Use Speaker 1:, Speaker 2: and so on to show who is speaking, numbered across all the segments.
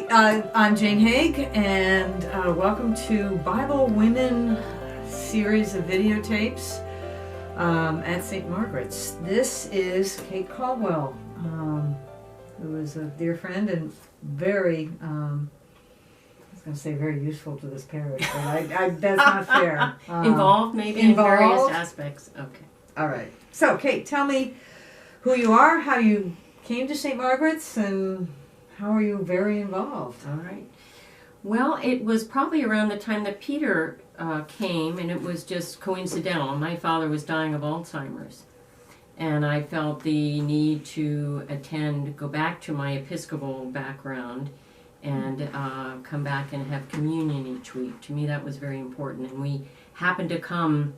Speaker 1: right, I'm Jane Haig, and welcome to Bible Women series of videotapes at St. Margaret's. This is Kate Caldwell, who is a dear friend and very, I was going to say very useful to this parish, but that's not fair.
Speaker 2: Involved, maybe,
Speaker 1: involved.
Speaker 2: In various aspects. Okay.
Speaker 1: All right. So, Kate, tell me who you are, how you came to St. Margaret's, and how are you very involved?
Speaker 2: All right. Well, it was probably around the time that Peter came, and it was just coincidental. My father was dying of Alzheimer's, and I felt the need to go back to my Episcopal background and come back and have communion each week. To me, that was very important, and we happened to come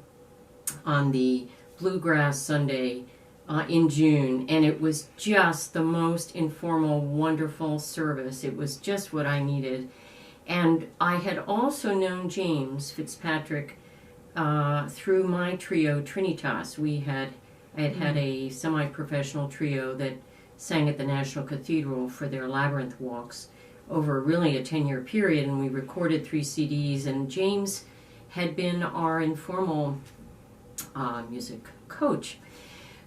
Speaker 2: on the Bluegrass Sunday in June, and it was just the most informal, wonderful service. It was just what I needed. And I had also known James Fitzpatrick through my trio, Trinitas. I had a semi-professional trio that sang at the National Cathedral for their Labyrinth walks over really a 10-year period, and we recorded 3 CDs, and James had been our informal music coach.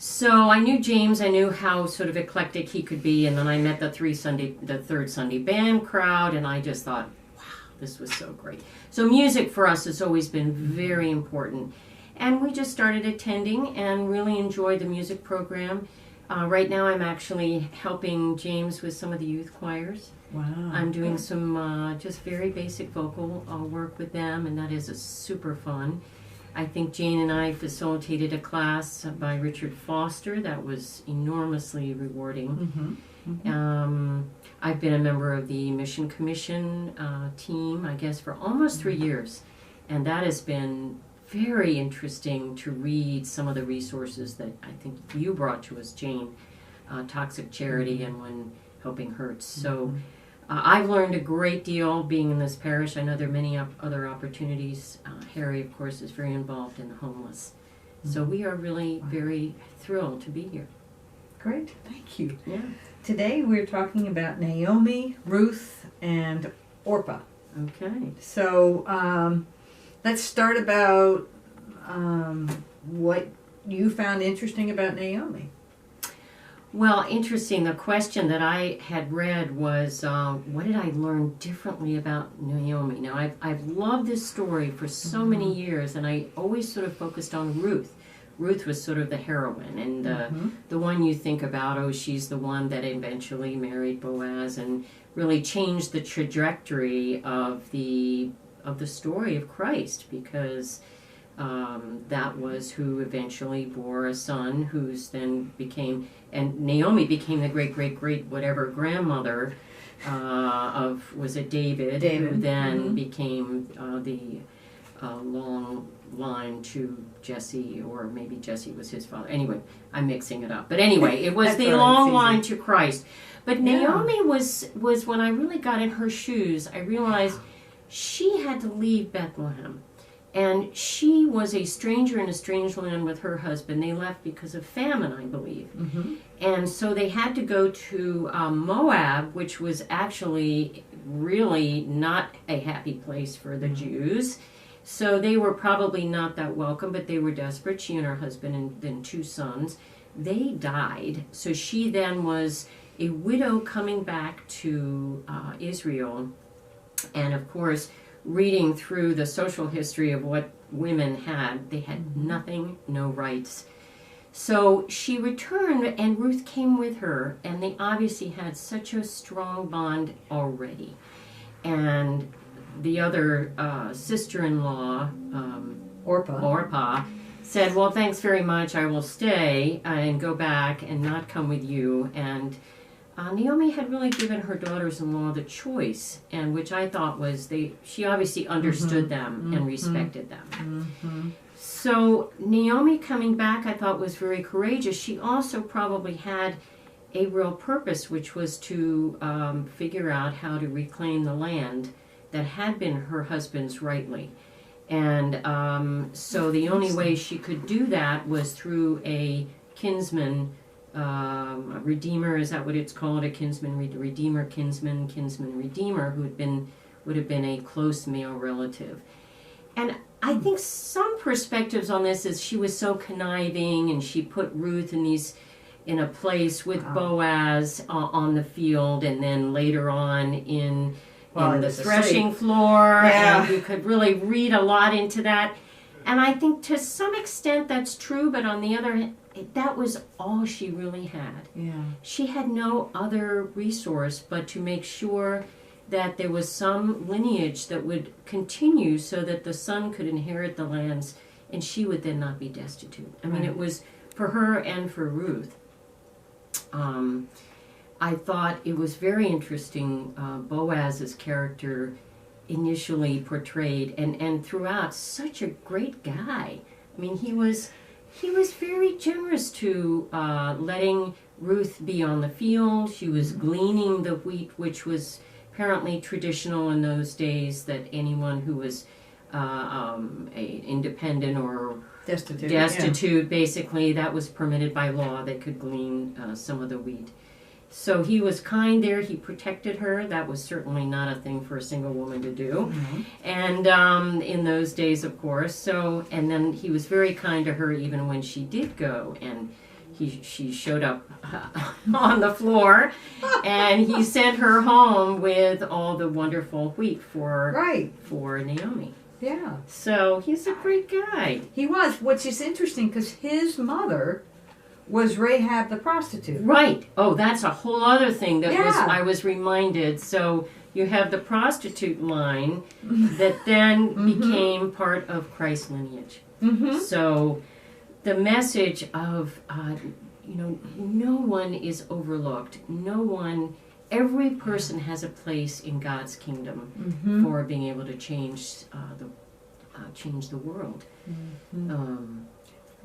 Speaker 2: So I knew James, I knew how sort of eclectic he could be, and then I met the third Sunday band crowd, and I just thought, wow, this was so great. So music for us has always been very important. And we just started attending and really enjoyed the music program. Right now I'm actually helping James with some of the youth choirs.
Speaker 1: Wow.
Speaker 2: I'm doing some just very basic vocal work with them, and that is super fun. I think Jane and I facilitated a class by Richard Foster that was enormously rewarding. Mm-hmm. Mm-hmm. I've been a member of the Mission Commission team, I guess, for almost 3 years, and that has been very interesting to read some of the resources that I think you brought to us, Jane, Toxic Charity and When Helping Hurts. So I've learned a great deal being in this parish. I know there are many other opportunities. Harry, of course, is very involved in the homeless. So we are really very thrilled to be here.
Speaker 1: Great, thank you.
Speaker 2: Yeah.
Speaker 1: Today we're talking about Naomi, Ruth, and Orpah.
Speaker 2: Okay.
Speaker 1: So let's start about what you found interesting about Naomi.
Speaker 2: Well, interesting. The question that I had read was, what did I learn differently about Naomi? Now, I've loved this story for so many years, and I always sort of focused on Ruth. Ruth was sort of the heroine, and the one you think about, oh, she's the one that eventually married Boaz and really changed the trajectory of the story of Christ, because that was who eventually bore a son who's then became, and Naomi became the great whatever grandmother of, was it David. Who then became the long line to Jesse, or maybe Jesse was his father. Anyway, I'm mixing it up. But anyway, it was the long line to Christ. But Naomi was when I really got in her shoes, I realized she had to leave Bethlehem. And she was a stranger in a strange land with her husband. They left because of famine, I believe. Mm-hmm. And so they had to go to Moab, which was actually really not a happy place for the Jews. So they were probably not that welcome, but they were desperate. She and her husband and then 2 sons. They died. So she then was a widow coming back to Israel. And of course, reading through the social history of what women had, they had nothing, no rights. So she returned, and Ruth came with her, and they obviously had such a strong bond already. And the other sister-in-law, Orpah, said, well, thanks very much, I will stay and go back and not come with you. And Naomi had really given her daughters-in-law the choice, and which I thought was she obviously understood them and respected them. So Naomi coming back, I thought, was very courageous. She also probably had a real purpose, which was to figure out how to reclaim the land that had been her husband's rightly. And so the only way she could do that was through a kinsman redeemer, is that what it's called? A kinsman, redeemer, kinsman, redeemer, who would have been a close male relative. And I think some perspectives on this is she was so conniving, and she put Ruth in a place with Boaz on the field, and then later on in the threshing floor, and you could really read a lot into that. And I think to some extent that's true, but on the other hand, that was all she really had.
Speaker 1: Yeah.
Speaker 2: She had no other resource but to make sure that there was some lineage that would continue so that the son could inherit the lands and she would then not be destitute. I mean, it was for her and for Ruth. I thought it was very interesting, Boaz's character initially portrayed, and throughout, such a great guy. I mean, he was very generous to letting Ruth be on the field. She was gleaning the wheat, which was apparently traditional in those days, that anyone who was independent or destitute, basically, that was permitted by law. They could glean some of the wheat. So he was kind there. He protected her. That was certainly not a thing for a single woman to do. Mm-hmm. And in those days, of course. So, and then he was very kind to her even when she did go. And she showed up on the floor, and he sent her home with all the wonderful wheat for Naomi.
Speaker 1: Yeah.
Speaker 2: So he's a great guy.
Speaker 1: He was, which is interesting because his mother was Rahab the prostitute.
Speaker 2: Right. Oh, that's a whole other thing that I was reminded. So you have the prostitute line that then became part of Christ's lineage. Mm-hmm. So the message of, no one is overlooked. Every person has a place in God's kingdom for being able to change the world. Mm-hmm.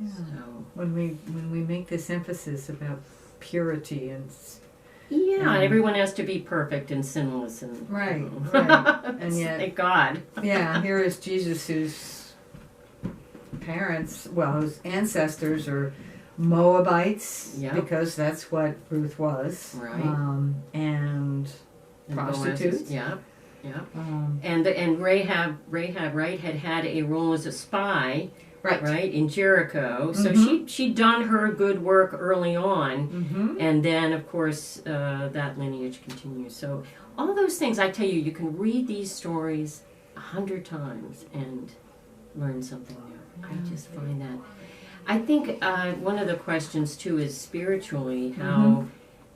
Speaker 2: So
Speaker 1: when we make this emphasis about purity and
Speaker 2: everyone has to be perfect and sinless and
Speaker 1: right. And yet,
Speaker 2: thank God.
Speaker 1: Here is Jesus, whose his ancestors are Moabites, because that's what Ruth was,
Speaker 2: right?
Speaker 1: And prostitutes,
Speaker 2: and Rahab, right, had a role as a spy. Right, in Jericho. So she'd done her good work early on, and then, of course, that lineage continues. So all those things, I tell you, you can read these stories 100 times and learn something new. I just find that. I think one of the questions, too, is spiritually, how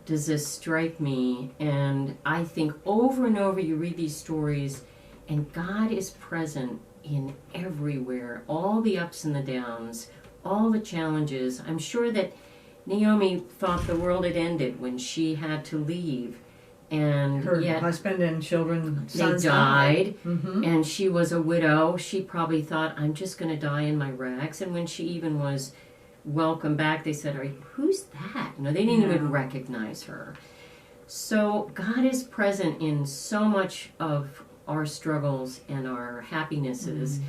Speaker 2: does this strike me? And I think over and over you read these stories, and God is present in everywhere, all the ups and the downs, all the challenges. I'm sure that Naomi thought the world had ended when she had to leave, and
Speaker 1: her
Speaker 2: yet
Speaker 1: husband and children, sons
Speaker 2: died, and she was a widow. She probably thought, I'm just going to die in my rags. And when she even was welcomed back, they said, who's that? They didn't even recognize her. So God is present in so much of our struggles and our happinesses,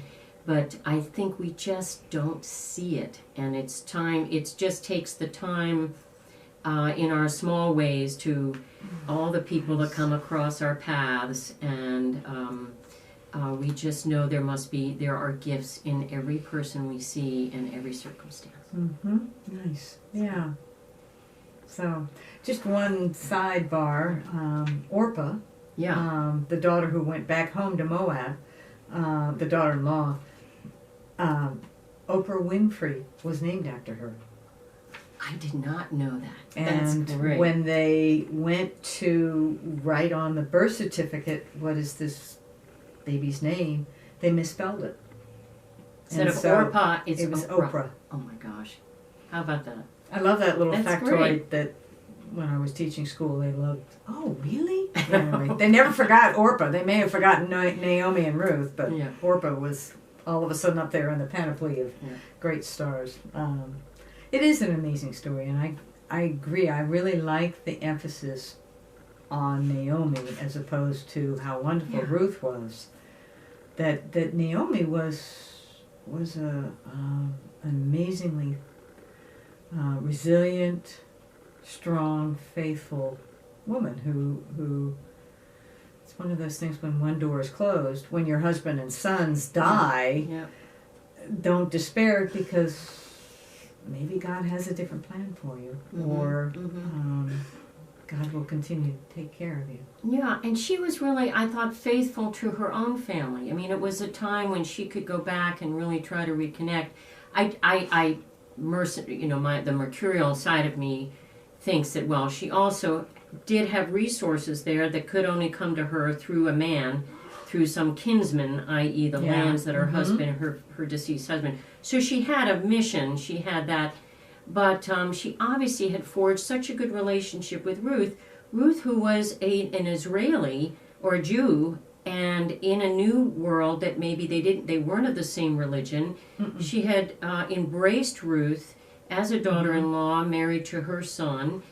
Speaker 2: but I think we just don't see it. And it's time, it just takes the time in our small ways to all the people that come across our paths, and we just know there are gifts in every person we see and every circumstance.
Speaker 1: Nice. Yeah. So just one sidebar, Orpah, the daughter who went back home to Moab, the daughter-in-law, Oprah Winfrey was named after her.
Speaker 2: I did not know that.
Speaker 1: And
Speaker 2: that's great.
Speaker 1: When they went to write on the birth certificate, what is this baby's name, they misspelled it.
Speaker 2: Instead of Orpah,
Speaker 1: it was Oprah.
Speaker 2: Oh my gosh. How about that?
Speaker 1: I love that little
Speaker 2: That's
Speaker 1: factoid
Speaker 2: great.
Speaker 1: that when I was teaching school, they loved. Oh, really? Anyway, they never forgot Orpah. They may have forgotten Naomi and Ruth, but Orpah was all of a sudden up there in the panoply of great stars. It is an amazing story, and I agree. I really like the emphasis on Naomi as opposed to how wonderful Ruth was. That Naomi was an amazingly resilient, strong, faithful woman who it's one of those things when one door is closed, when your husband and sons die,
Speaker 2: Yeah.
Speaker 1: don't despair because maybe God has a different plan for you, or God will continue to take care of you.
Speaker 2: Yeah, and she was really, I thought, faithful to her own family. I mean, it was a time when she could go back and really try to reconnect. The mercurial side of me thinks that, well, she also did have resources there that could only come to her through a man, through some kinsman, i.e. the lands that her husband, her deceased husband. So she had a mission, she had that, but she obviously had forged such a good relationship with Ruth. Ruth, who was an Israeli or a Jew, and in a new world that maybe they weren't of the same religion. She had embraced Ruth as a daughter-in-law, married to her son,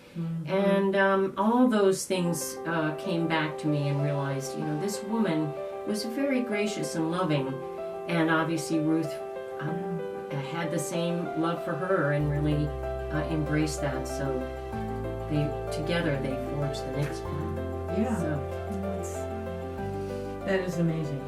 Speaker 2: and all those things came back to me and realized, this woman was very gracious and loving, and obviously Ruth had the same love for her and really embraced that. So together they forged the next one.
Speaker 1: Yeah.
Speaker 2: So.
Speaker 1: That is amazing.